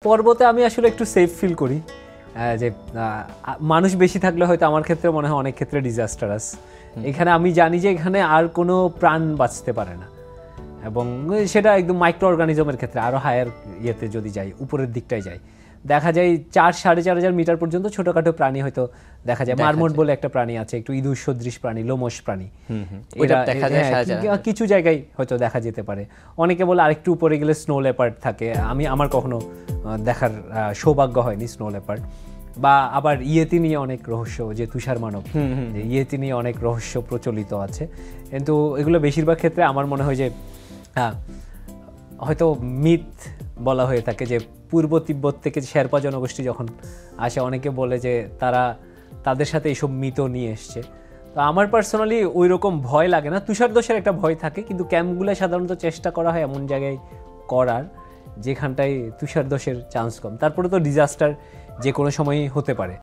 পর্বতে আমি আসলে একটু সেফ ফিল করি, যে মানুষ বেশি থাকলে হয়তো আমার ক্ষেত্রে মনে হয় অনেক ক্ষেত্রে ডিজাস্টারাস। এখানে আমি জানি যে এখানে আর কোনো প্রাণ বাঁচতে পারে না, এবং সেটা একদম মাইক্রো অর্গানিজমের ক্ষেত্রে আরও হায়ার ইয়েতে যদি যাই, উপরের দিকটায় যাই, দেখা যায় 4-4.5 মিটার পর্যন্ত ছোটোখাটো প্রাণী হয়তো দেখা যায়। মারমোট বলে একটা প্রাণী আছে, একটু ইঁদুর সদৃশ প্রাণী, লোমশ প্রাণী, কিছু জায়গায় হয়তো দেখা যেতে পারে। অনেকে বলে আরেকটু উপরে গেলে স্নো লেপার্ড থাকে, আমার কখনো দেখার সৌভাগ্য হয়নি স্নো লেপার্ড। বা আবার ইয়েতি নিয়ে অনেক রহস্য, যে তুষার মানব, ইয়েতি নিয়ে অনেক রহস্য প্রচলিত আছে, কিন্তু এগুলো বেশিরভাগ ক্ষেত্রে আমার মনে হয় যে হয়তো মিথ বলা হয়ে থাকে। যে পূর্ব তিব্বত থেকে শেরপা জনগোষ্ঠী যখন আসে, অনেকে বলে যে তাদের সাথে এইসব মিথও নিয়ে এসছে। তো আমার পার্সোনালি ওই রকম ভয় লাগে না। তুষারদোষের একটা ভয় থাকে, কিন্তু ক্যাম্পগুলো সাধারণত চেষ্টা করা হয় এমন জায়গায় করার যেখানটায় তুষারদোষের চান্স কম। তারপরে তো ডিজাস্টার যে কোনো সময়ই হতে পারে।